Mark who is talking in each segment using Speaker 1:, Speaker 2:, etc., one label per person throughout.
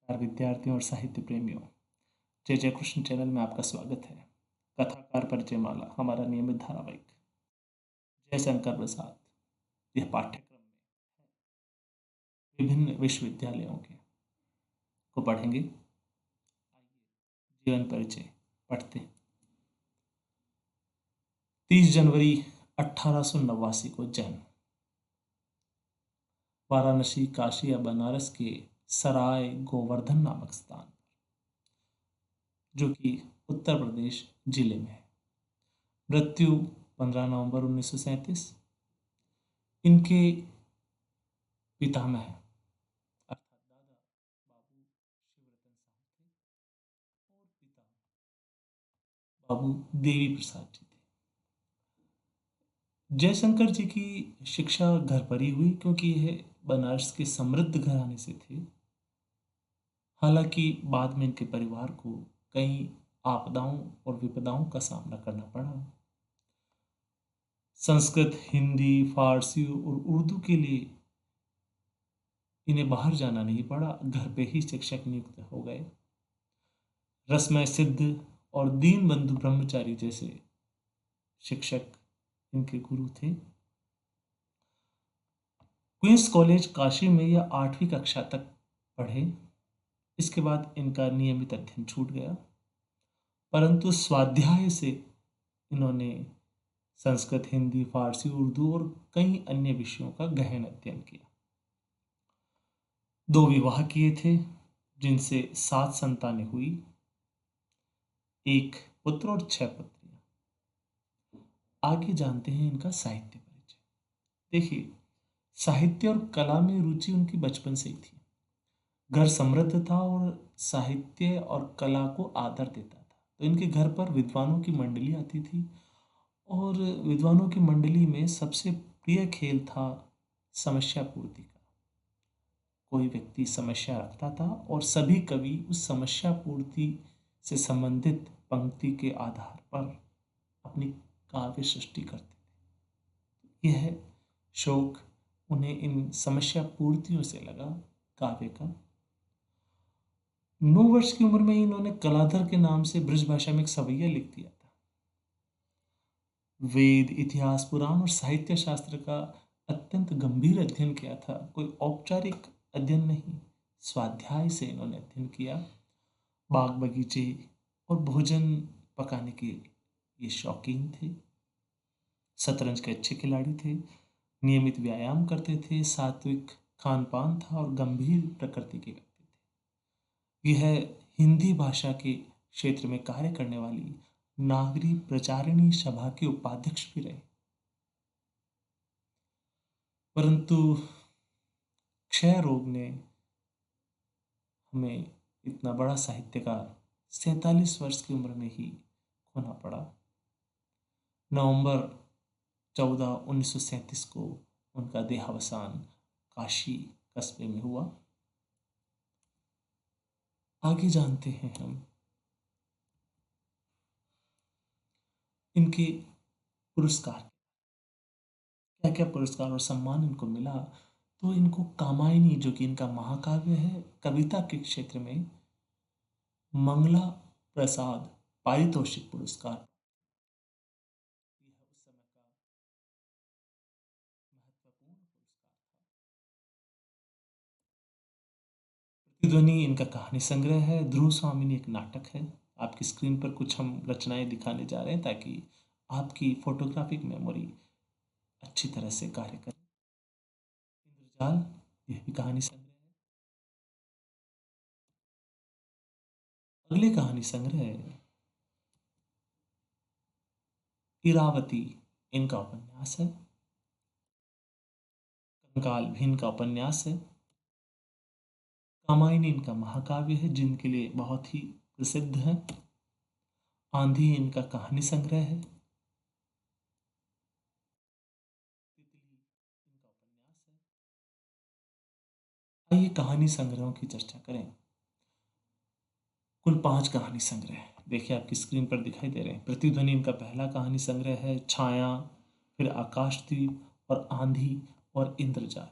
Speaker 1: नमस्कार विद्यार्थियों और साहित्य प्रेमियों। जय जय कृष्ण चैनल में आपका स्वागत है। कथाकार परिचय माला हमारा नियमित धारावाहिक। जयशंकर प्रसाद यह पाठ्यक्रम में विभिन्न विश्वविद्यालयों के को पढ़ेंगे। जीवन परिचय पढ़ते हैं। 30 जनवरी 1889 को जन्म। वाराणसी, काशी या बनारस के सराय गोवर्धन नामक स्थान, जो कि उत्तर प्रदेश जिले में है। मृत्यु 15 नवंबर 1937। इनके पितामह अर्थात दादा बाबू शिवरतन साहू थे और पिता बाबू देवी प्रसाद जी थे। जयशंकर जी की शिक्षा घर पर ही हुई, क्योंकि यह बनारस के समृद्ध घराने से थे। हालांकि बाद में इनके परिवार को कई आपदाओं और विपदाओं का सामना करना पड़ा। संस्कृत, हिंदी, फारसी और उर्दू के लिए इन्हें बाहर जाना नहीं पड़ा, घर पे ही शिक्षक नियुक्त हो गए। रसमय सिद्ध और दीनबंधु ब्रह्मचारी जैसे शिक्षक इनके गुरु थे। क्वींस कॉलेज काशी में यह 8वीं कक्षा तक पढ़े। इसके बाद इनका नियमित अध्ययन छूट गया, परंतु स्वाध्याय से इन्होंने संस्कृत, हिंदी, फारसी, उर्दू और कई अन्य विषयों का गहन अध्ययन किया। 2 विवाह किए थे, जिनसे 7 संतानें हुई, 1 पुत्र और 6 पुत्रियां। आगे जानते हैं इनका साहित्य परिचय। देखिए, साहित्य और कला में रुचि उनकी बचपन से ही थी। घर समृद्ध था और साहित्य और कला को आदर देता था, तो इनके घर पर विद्वानों की मंडली आती थी और विद्वानों की मंडली में सबसे प्रिय खेल था समस्या पूर्ति का। कोई व्यक्ति समस्या रखता था और सभी कवि उस समस्या पूर्ति से संबंधित पंक्ति के आधार पर अपनी काव्य सृष्टि करते थे। यह शौक उन्हें इन समस्या पूर्तियों से लगा काव्य का। 9 वर्ष की उम्र में ही इन्होंने कलाधर के नाम से ब्रज भाषा में एक सवैया लिख दिया था। वेद, इतिहास, पुराण और साहित्य शास्त्र का अत्यंत गंभीर अध्ययन किया था। कोई औपचारिक अध्ययन नहीं, स्वाध्याय से इन्होंने अध्ययन किया। बाग बगीचे और भोजन पकाने के ये शौकीन थे। शतरंज के अच्छे खिलाड़ी थे, नियमित व्यायाम करते थे, सात्विक खान पान था और गंभीर प्रकृति के व्यक्ति थे। यह हिंदी भाषा के क्षेत्र में कार्य करने वाली नागरी प्रचारिणी सभा के उपाध्यक्ष भी रहे। परंतु क्षय रोग ने हमें इतना बड़ा साहित्यकार 47 वर्ष की उम्र में ही खोना पड़ा। नवंबर 14, 1937 को उनका देहावसान काशी कस्बे में हुआ। आगे जानते हैं हम इनके पुरस्कार, क्या क्या पुरस्कार और सम्मान इनको मिला। तो इनको कामायनी, जो कि इनका महाकाव्य है, कविता के क्षेत्र में मंगला प्रसाद पारितोषिक पुरस्कार, यह उस समय का महत्वपूर्ण पुरस्कार था। प्रतिध्वनि इनका कहानी संग्रह है। ध्रुव स्वामिनी एक नाटक है। आपकी स्क्रीन पर कुछ हम रचनाएं दिखाने जा रहे हैं ताकि आपकी फोटोग्राफिक मेमोरी अच्छी तरह से कार्य करे। इंद्रजाल, यह भी कहानी संग्रह है। अगले कहानी संग्रह है इरावती, इनका उपन्यास है। कंकाल भी इनका उपन्यास है। कामायनी इनका महाकाव्य है, जिनके लिए बहुत ही प्रसिद्ध है। आंधी इनका कहानी संग्रह है। तितली इनका उपन्यास है। आइए कहानी संग्रहों की चर्चा करें। कुल 5 कहानी संग्रह देखिए आपकी स्क्रीन पर दिखाई दे रहे हैं। प्रतिध्वनि इनका पहला कहानी संग्रह है। छाया, फिर आकाशदीप और आंधी और इंद्रजाल।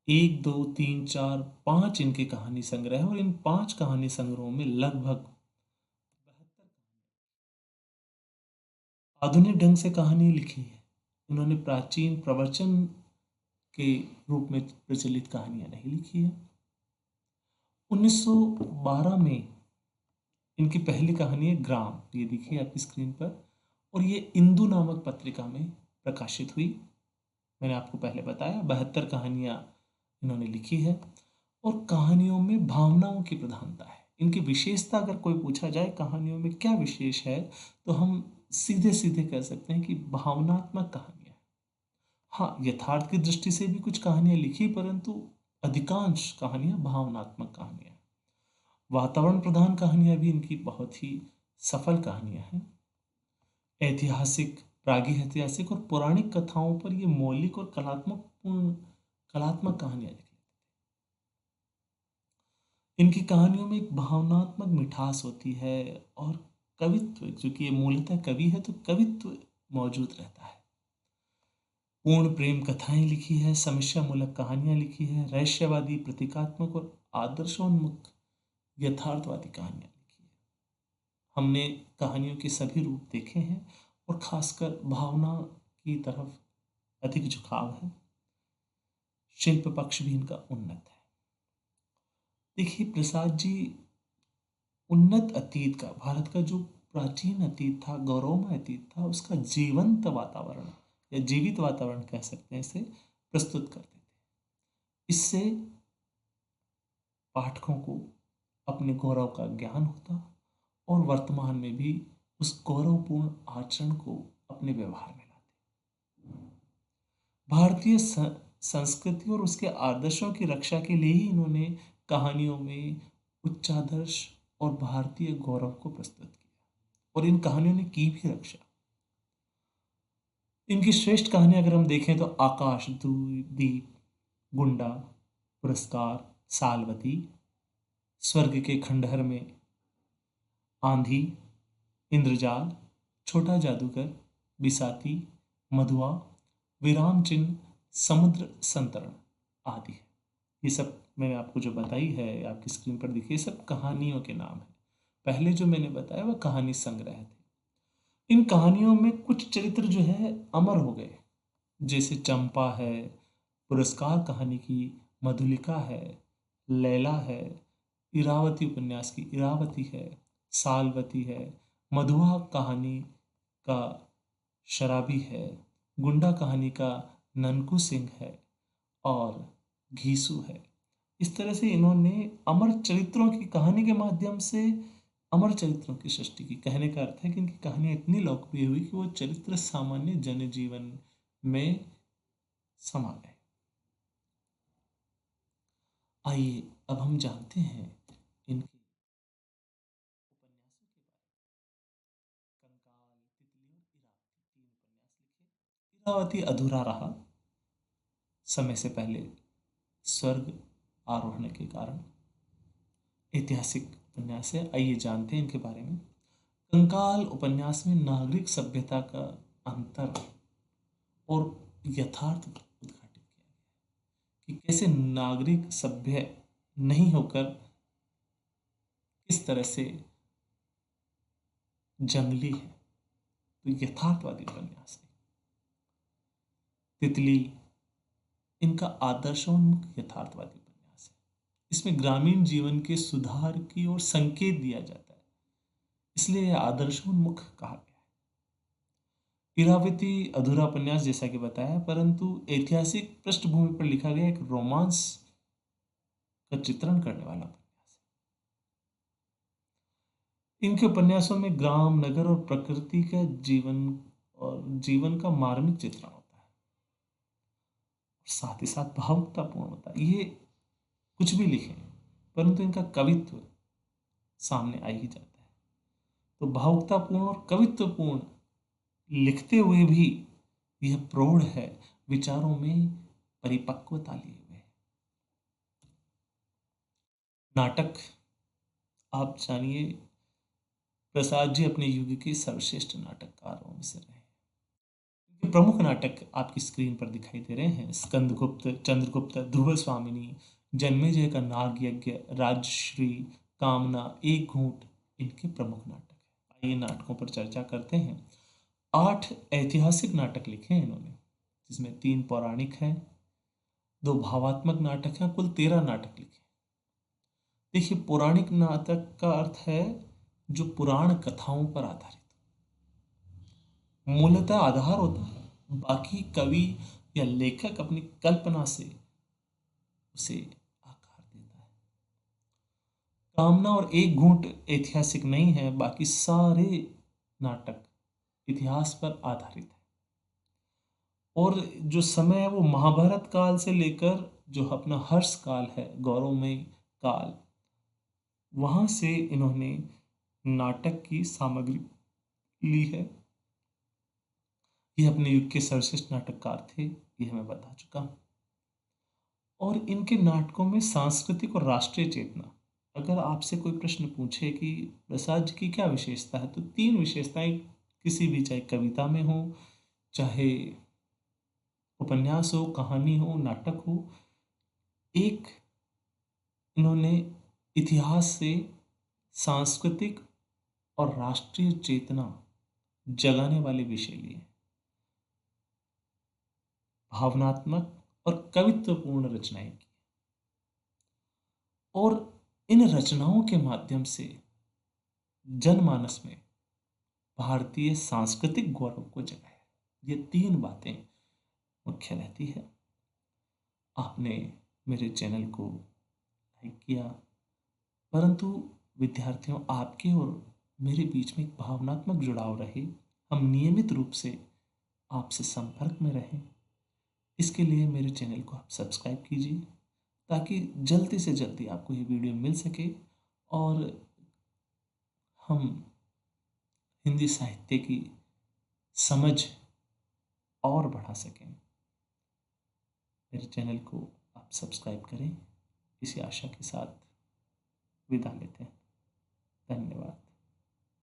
Speaker 1: एक, दो, तीन, चार, पांच इनके कहानी संग्रह है और इन पांच कहानी संग्रहों में लगभग आधुनिक ढंग से कहानी लिखी है। इन्होंने प्राचीन प्रवचन के रूप में प्रचलित कहानियां नहीं लिखी है। 1912 में इनकी पहली कहानी है ग्राम, ये देखिए आपकी स्क्रीन पर, और ये इंदु नामक पत्रिका में प्रकाशित हुई। मैंने आपको पहले बताया 72 कहानियां इन्होंने लिखी है और कहानियों में भावनाओं की प्रधानता है। इनकी विशेषता अगर कोई पूछा जाए कहानियों में क्या विशेष है, तो हम सीधे सीधे कह सकते हैं कि भावनात्मक कहानियां। हाँ, यथार्थ की दृष्टि से भी कुछ कहानियां लिखी, परंतु अधिकांश कहानियां भावनात्मक कहानियां। वातावरण प्रधान कहानियां भी इनकी बहुत ही सफल कहानियां हैं। ऐतिहासिक, प्रागैतिहासिक और पौराणिक कथाओं पर ये मौलिक और कलात्मक कहानियां लिखी। इनकी कहानियों में एक भावनात्मक मिठास होती है और कवित्व, क्योंकि ये मूलतः कवि है तो कवित्व मौजूद रहता है। पूर्ण प्रेम कथाएं लिखी है, समस्या मूलक कहानियां लिखी है, रहस्यवादी, प्रतीकात्मक और आदर्शोन्मुख यथार्थवादी कहानियां लिखी है। हमने कहानियों के सभी रूप देखे हैं और खासकर भावना की तरफ अधिक झुकाव है। शिल्प पक्ष भी इनका उन्नत है। देखिए प्रसाद जी, उन्नत अतीत का, भारत का जो प्राचीन अतीत था, गौरवमय अतीत था, उसका जीवंत वातावरण या जीवित वातावरण कह सकते हैं इसे, प्रस्तुत करते थे। इससे पाठकों को अपने गौरव का ज्ञान होता और वर्तमान में भी उस गौरवपूर्ण आचरण को अपने व्यवहार में लाते। भारतीय संस्कृति और उसके आदर्शों की रक्षा के लिए ही इन्होंने कहानियों में उच्चादर्श और भारतीय गौरव को प्रस्तुत किया और इन कहानियों ने की भी रक्षा। इनकी श्रेष्ठ कहानियां अगर हम देखें तो आकाश दीप, गुंडा, पुरस्कार, सालवती, स्वर्ग के खंडहर में, आंधी, इंद्रजाल, छोटा जादूगर, बिसाती, मधुआ, विराम चिन्ह, समुद्र संतरण आदि है। ये सब मैंने आपको जो बताई है आपकी स्क्रीन पर दिखी, ये सब कहानियों के नाम है। पहले जो मैंने बताया वह कहानी संग्रह थे। इन कहानियों में कुछ चरित्र जो है अमर हो गए, जैसे चंपा है, पुरस्कार कहानी की मधुलिका है, लैला है, इरावती उपन्यास की इरावती है, सालवती है, मधुआ कहानी का शराबी है, गुंडा कहानी का ननकू सिंह है और घीसू है। इस तरह से इन्होंने अमर चरित्रों की कहानी के माध्यम से अमर चरित्रों की सृष्टि की। कहने का अर्थ है कि इनकी कहानियां इतनी लोकप्रिय हुई कि वो चरित्र सामान्य जनजीवन में समा गए। आइए अब हम जानते हैं इनके उपन्यासों के बारे में। कंकाल, तितली और इरावती, तीन उपन्यास लिखे। इरावती अधूरा रहा समय से पहले स्वर्ग आरोहण के कारण। ऐतिहासिक उपन्यास है, आइए जानते हैं इनके बारे में। कंकाल उपन्यास में नागरिक सभ्यता का अंतर और यथार्थ उद्घाटित किया गया कि कैसे नागरिक सभ्य नहीं होकर किस तरह से जंगली है। तो यथार्थवादी उपन्यास है। तितली, इनका आदर्शोन्मुख यथार्थवादी उपन्यास है। इसमें ग्रामीण जीवन के सुधार की ओर संकेत दिया जाता है, इसलिए यह आदर्शोन्मुख कहा गया है। इरावती अधूरा उपन्यास जैसा कि बताया, परंतु ऐतिहासिक पृष्ठभूमि पर लिखा गया एक रोमांस का चित्रण करने वाला उपन्यास है। इनके उपन्यासों में ग्राम, नगर और प्रकृति का जीवन का मार्मिक चित्रण होता है, साथ ही साथ भावुकतापूर्ण होता है। ये कुछ भी लिखें, परंतु इनका कवित्व सामने आ ही जाता है। तो भावुकतापूर्ण और कवित्वपूर्ण लिखते हुए भी यह प्रौढ़ है, विचारों में परिपक्वता लिए हुए है। नाटक, आप जानिए प्रसाद जी अपने युग के सर्वश्रेष्ठ नाटककारों में से रहे। ये प्रमुख नाटक आपकी स्क्रीन पर दिखाई दे रहे हैं। स्कंदगुप्त, चंद्रगुप्त, ध्रुव स्वामिनी, जन्मेजय का नाग यज्ञ, राजश्री, कामना, एक घूंट इनके प्रमुख नाटक हैं। आइए नाटकों पर चर्चा करते हैं। 8 ऐतिहासिक नाटक लिखे हैं इन्होंने, जिसमें 3 पौराणिक हैं, 2 भावात्मक नाटक हैं, कुल 13 नाटक लिखे। देखिए, पौराणिक नाटक का अर्थ है जो पुराण कथाओं पर आधारित, मूलतः आधार होता है, बाकी कवि या लेखक अपनी कल्पना से उसे आकार देता है। कामना और एक घूंट ऐतिहासिक नहीं है, बाकी सारे नाटक इतिहास पर आधारित है। और जो समय है वो महाभारत काल से लेकर जो अपना हर्ष काल है, गौरवमय काल, वहां से इन्होंने नाटक की सामग्री ली है। ये अपने युग के सर्वश्रेष्ठ नाटककार थे, ये मैं बता चुका हूं। और इनके नाटकों में सांस्कृतिक और राष्ट्रीय चेतना, अगर आपसे कोई प्रश्न पूछे कि प्रसाद जी की क्या विशेषता है, तो 3 विशेषताएं किसी भी, चाहे कविता में हो, चाहे उपन्यास हो, कहानी हो, नाटक हो, एक इन्होंने इतिहास से सांस्कृतिक और राष्ट्रीय चेतना जगाने वाले विषय लिए, भावनात्मक और कवित्वपूर्ण रचनाएं की, और इन रचनाओं के माध्यम से जनमानस में भारतीय सांस्कृतिक गौरव को जगाया। ये 3 बातें मुख्य रहती है। आपने मेरे चैनल को लाइक किया, परंतु विद्यार्थियों, आपके और मेरे बीच में एक भावनात्मक जुड़ाव रहे, हम नियमित रूप से आपसे संपर्क में रहें, इसके लिए मेरे चैनल को आप सब्सक्राइब कीजिए, ताकि जल्दी से जल्दी आपको ये वीडियो मिल सके और हम हिंदी साहित्य की समझ और बढ़ा सकें। मेरे चैनल को आप सब्सक्राइब करें, इसी आशा के साथ विदा लेते हैं। धन्यवाद।